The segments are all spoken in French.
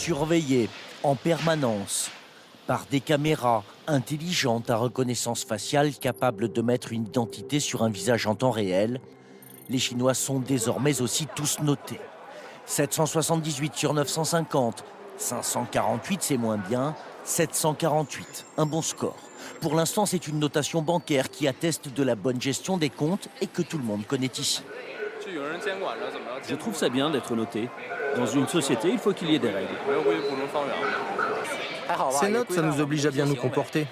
surveillés en permanence par des caméras intelligentes à reconnaissance faciale capables de mettre une identité sur un visage en temps réel. Les Chinois sont désormais aussi tous notés. 778 sur 950, 548 c'est moins bien, 748, un bon score. Pour l'instant, c'est une notation bancaire qui atteste de la bonne gestion des comptes et que tout le monde connaît ici. Je trouve ça bien d'être noté. Dans une société, il faut qu'il y ait des règles. Ces notes, ça nous oblige à bien nous comporter.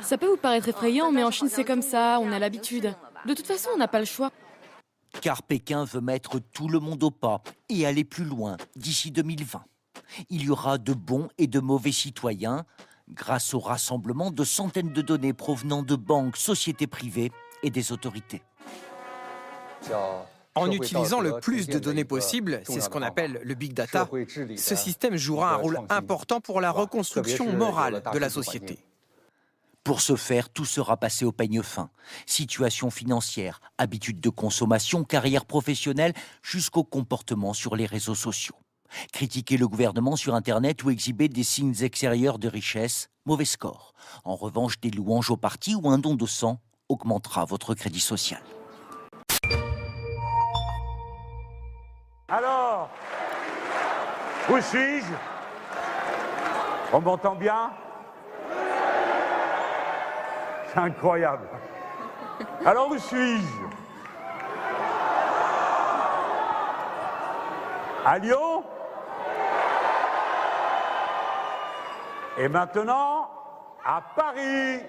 Ça peut vous paraître effrayant, mais en Chine c'est comme ça, on a l'habitude. De toute façon, on n'a pas le choix. Car Pékin veut mettre tout le monde au pas et aller plus loin d'ici 2020. Il y aura de bons et de mauvais citoyens grâce au rassemblement de centaines de données provenant de banques, sociétés privées et des autorités. En utilisant le plus de données possible, c'est ce qu'on appelle le big data, ce système jouera un rôle important pour la reconstruction morale de la société. Pour ce faire, tout sera passé au peigne fin. Situation financière, habitudes de consommation, carrière professionnelle, jusqu'au comportement sur les réseaux sociaux. Critiquer le gouvernement sur Internet ou exhiber des signes extérieurs de richesse, mauvais score. En revanche, des louanges au parti ou un don de sang augmentera votre crédit social. Alors, où suis-je? On m'entend bien? C'est incroyable. Alors, où suis-je? À Lyon? Et maintenant, à Paris.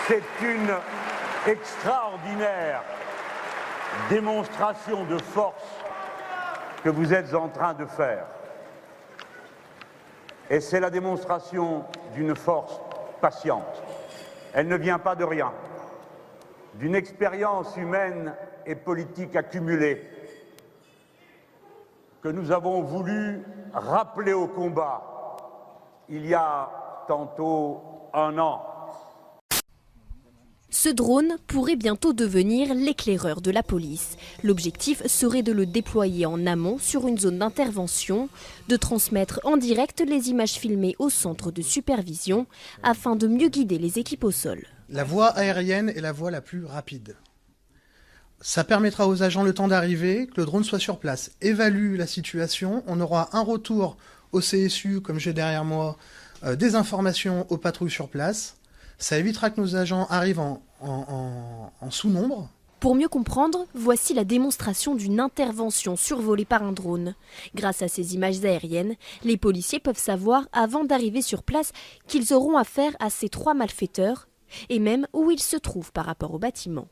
C'est une extraordinaire démonstration de force que vous êtes en train de faire. Et c'est la démonstration d'une force patiente. Elle ne vient pas de rien, d'une expérience humaine et politique accumulée que nous avons voulu rappeler au combat il y a tantôt un an. Ce drone pourrait bientôt devenir l'éclaireur de la police. L'objectif serait de le déployer en amont sur une zone d'intervention, de transmettre en direct les images filmées au centre de supervision afin de mieux guider les équipes au sol. La voie aérienne est la voie la plus rapide. Ça permettra aux agents le temps d'arriver, que le drone soit sur place, évalue la situation, on aura un retour au CSU, comme j'ai derrière moi, des informations aux patrouilles sur place. Ça évitera que nos agents arrivent en sous-nombre. Pour mieux comprendre, voici la démonstration d'une intervention survolée par un drone. Grâce à ces images aériennes, les policiers peuvent savoir avant d'arriver sur place qu'ils auront affaire à ces 3 malfaiteurs et même où ils se trouvent par rapport au bâtiment.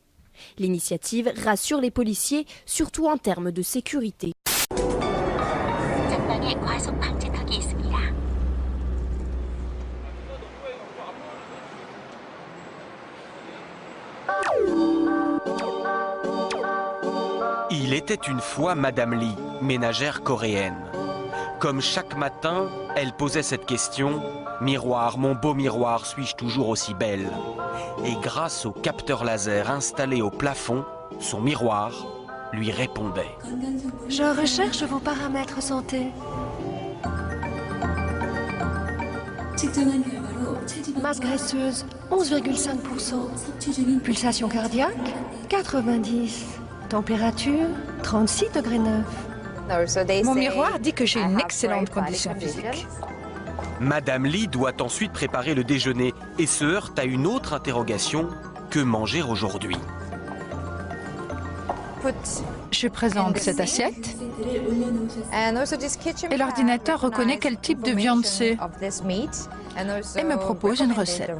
L'initiative rassure les policiers, surtout en termes de sécurité. Il était une fois Madame Lee, ménagère coréenne. Comme chaque matin, elle posait cette question « Miroir, mon beau miroir, suis-je toujours aussi belle ?» Et grâce au capteur laser installé au plafond, son miroir lui répondait. Je recherche vos paramètres santé. Masse graisseuse, 11,5%. Pulsation cardiaque, 90. Température, 36,9 degrés. Mon miroir dit que j'ai une excellente condition physique. Madame Lee doit ensuite préparer le déjeuner et se heurte à une autre interrogation. Que manger aujourd'hui? Je présente cette assiette et l'ordinateur reconnaît quel type de viande c'est et me propose une recette.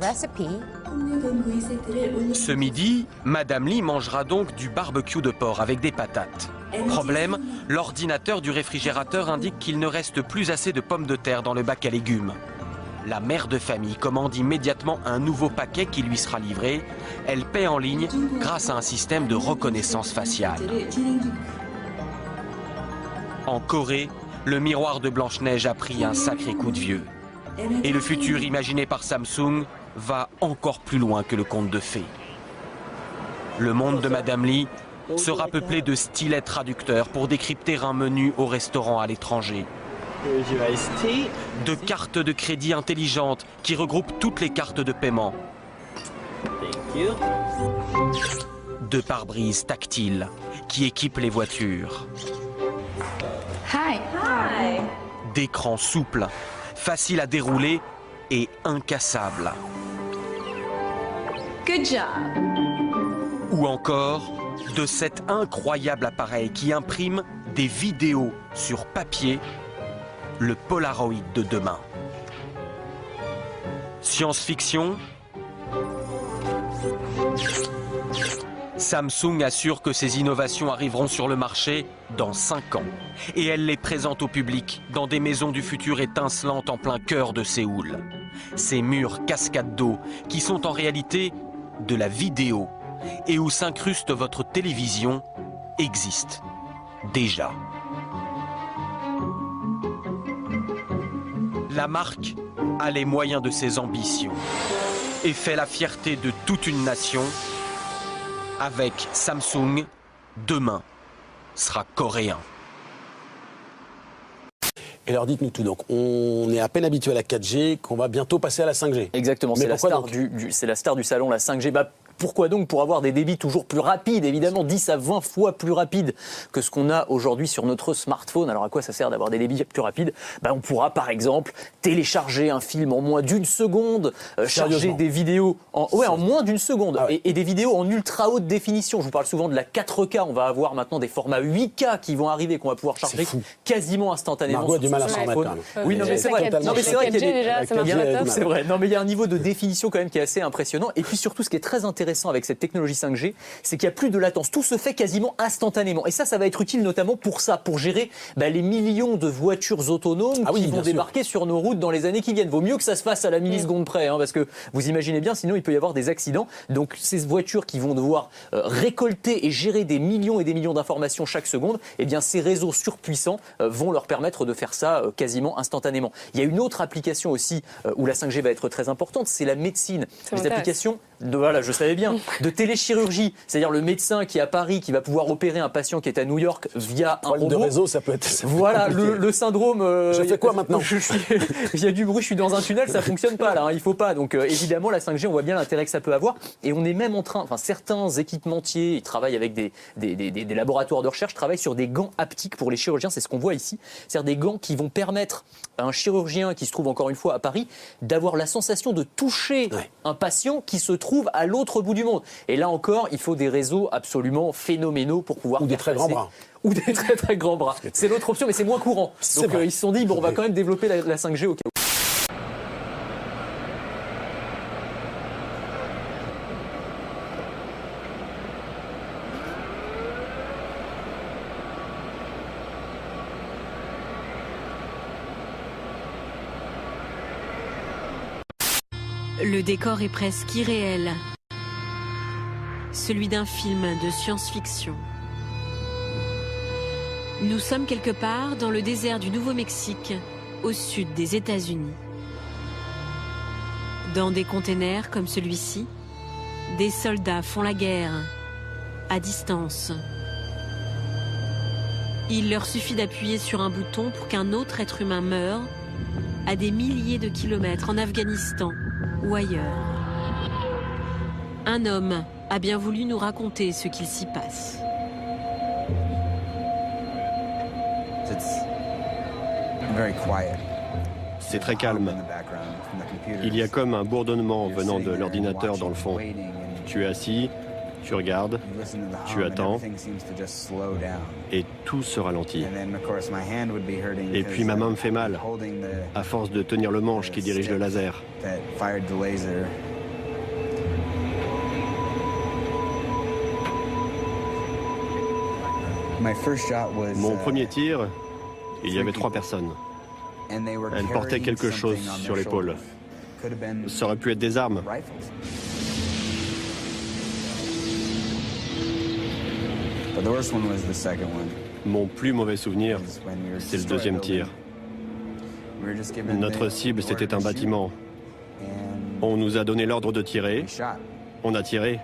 Ce midi, Madame Lee mangera donc du barbecue de porc avec des patates. Problème, l'ordinateur du réfrigérateur indique qu'il ne reste plus assez de pommes de terre dans le bac à légumes. La mère de famille commande immédiatement un nouveau paquet qui lui sera livré. Elle paie en ligne grâce à un système de reconnaissance faciale. En Corée, le miroir de Blanche-Neige a pris un sacré coup de vieux. Et le futur imaginé par Samsung va encore plus loin que le conte de fées. Le monde de Madame Lee sera peuplé de stylets traducteurs pour décrypter un menu au restaurant à l'étranger. De cartes de crédit intelligentes qui regroupent toutes les cartes de paiement. De pare-brise tactiles qui équipent les voitures. D'écrans souples, faciles à dérouler et incassables. Good job. Ou encore de cet incroyable appareil qui imprime des vidéos sur papier, le Polaroid de demain. Science-fiction. Samsung assure que ces innovations arriveront sur le marché dans 5 ans. Et elle les présente au public dans des maisons du futur étincelantes en plein cœur de Séoul. Ces murs cascades d'eau qui sont en réalité de la vidéo et où s'incruste votre télévision existent déjà. La marque a les moyens de ses ambitions et fait la fierté de toute une nation. Avec Samsung, demain sera coréen. Et alors dites-nous tout, donc on est à peine habitué à la 4G, qu'on va bientôt passer à la 5G. Exactement, c'est la star du salon, la 5G. Pourquoi donc? Pour avoir des débits toujours plus rapides, évidemment 10 à 20 fois plus rapides que ce qu'on a aujourd'hui sur notre smartphone. Alors à quoi ça sert d'avoir des débits plus rapides? On pourra par exemple télécharger un film en moins d'une seconde, charger des vidéos en moins d'une seconde, et des vidéos en ultra haute définition. Je vous parle souvent de la 4K, on va avoir maintenant des formats 8K qui vont arriver, qu'on va pouvoir charger quasiment instantanément. Margot a du mal à s'en remettre quand même. Oui, non mais c'est vrai. Non mais c'est vrai qu'il y a c'est vrai. Non mais il y a un niveau de définition quand même qui est assez impressionnant. Et puis surtout, ce qui est très intéressant avec cette technologie 5G, c'est qu'il n'y a plus de latence. Tout se fait quasiment instantanément. Et ça va être utile notamment pour ça, pour gérer les millions de voitures autonomes qui vont débarquer sur nos routes dans les années qui viennent. Vaut mieux que ça se fasse à la milliseconde près, parce que vous imaginez bien, sinon il peut y avoir des accidents. Donc ces voitures qui vont devoir récolter et gérer des millions et des millions d'informations chaque seconde, eh bien ces réseaux surpuissants vont leur permettre de faire ça quasiment instantanément. Il y a une autre application aussi où la 5G va être très importante, c'est la médecine. Les applications je savais bien, de téléchirurgie, c'est-à-dire le médecin qui est à Paris, qui va pouvoir opérer un patient qui est à New York via un robot. De réseau, ça peut être. Voilà, le syndrome. Je fais quoi maintenant? Il y a du bruit, je suis dans un tunnel, ça fonctionne pas là, il faut pas. Donc évidemment, la 5G, on voit bien l'intérêt que ça peut avoir. Et on est même en train, certains équipementiers, ils travaillent avec des laboratoires de recherche, travaillent sur des gants haptiques pour les chirurgiens. C'est ce qu'on voit ici. C'est-à-dire des gants qui vont permettre à un chirurgien qui se trouve encore une fois à Paris d'avoir la sensation de toucher un patient qui se trouve à l'autre bout du monde. Et là encore, il faut des réseaux absolument phénoménaux pour pouvoir... Ou des très grands bras. Ou des très très grands bras. C'est l'autre option, mais c'est moins courant. Donc ils se sont dit, on va quand même développer la 5G au cas où. Le décor est presque irréel. Celui d'un film de science-fiction. Nous sommes quelque part dans le désert du Nouveau-Mexique, au sud des États-Unis. Dans des containers comme celui-ci, des soldats font la guerre, à distance. Il leur suffit d'appuyer sur un bouton pour qu'un autre être humain meure, à des milliers de kilomètres en Afghanistan ou ailleurs. Un homme a bien voulu nous raconter ce qu'il s'y passe. C'est très calme. Il y a comme un bourdonnement venant de l'ordinateur dans le fond. Tu es assis, tu regardes, tu attends, et tout se ralentit. Et puis ma main me fait mal, à force de tenir le manche qui dirige le laser. Mon premier tir, il y avait 3 personnes. Elles portaient quelque chose sur l'épaule. Ça aurait pu être des armes. Mon plus mauvais souvenir, c'est le deuxième tir. Notre cible, c'était un bâtiment. On nous a donné l'ordre de tirer. On a tiré.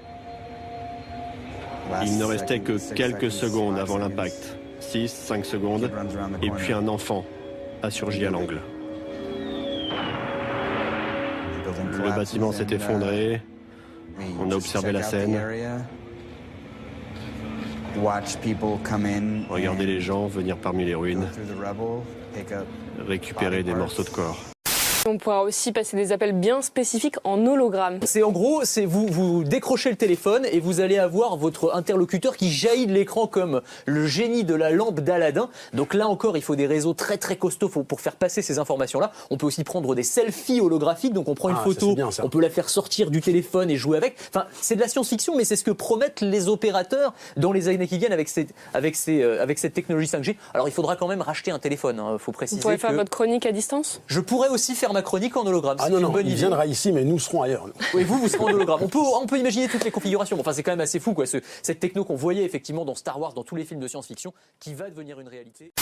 Il ne restait que quelques secondes avant l'impact. 6, 5 secondes. Et puis un enfant a surgi à l'angle. Le bâtiment s'est effondré. On a observé la scène. Regardez les gens venir parmi les ruines, récupérer des morceaux de corps. On pourra aussi passer des appels bien spécifiques en hologramme. C'est en gros, c'est vous décrochez le téléphone et vous allez avoir votre interlocuteur qui jaillit de l'écran comme le génie de la lampe d'Aladin. Donc là encore, il faut des réseaux très très costauds pour faire passer ces informations-là. On peut aussi prendre des selfies holographiques. Donc on prend une photo, bien, on peut la faire sortir du téléphone et jouer avec. Enfin, c'est de la science-fiction, mais c'est ce que promettent les opérateurs dans les années qui viennent avec cette technologie 5G. Alors il faudra quand même racheter un téléphone. Hein. Faut préciser. Vous pourrez faire votre chronique à distance. Je pourrais aussi faire ma chronique en hologramme. Ah non, non, il viendra ici, mais nous serons ailleurs. Oui, vous serez en hologramme. On peut imaginer toutes les configurations. Enfin, c'est quand même assez fou, quoi. Cette techno qu'on voyait effectivement dans Star Wars, dans tous les films de science-fiction, qui va devenir une réalité.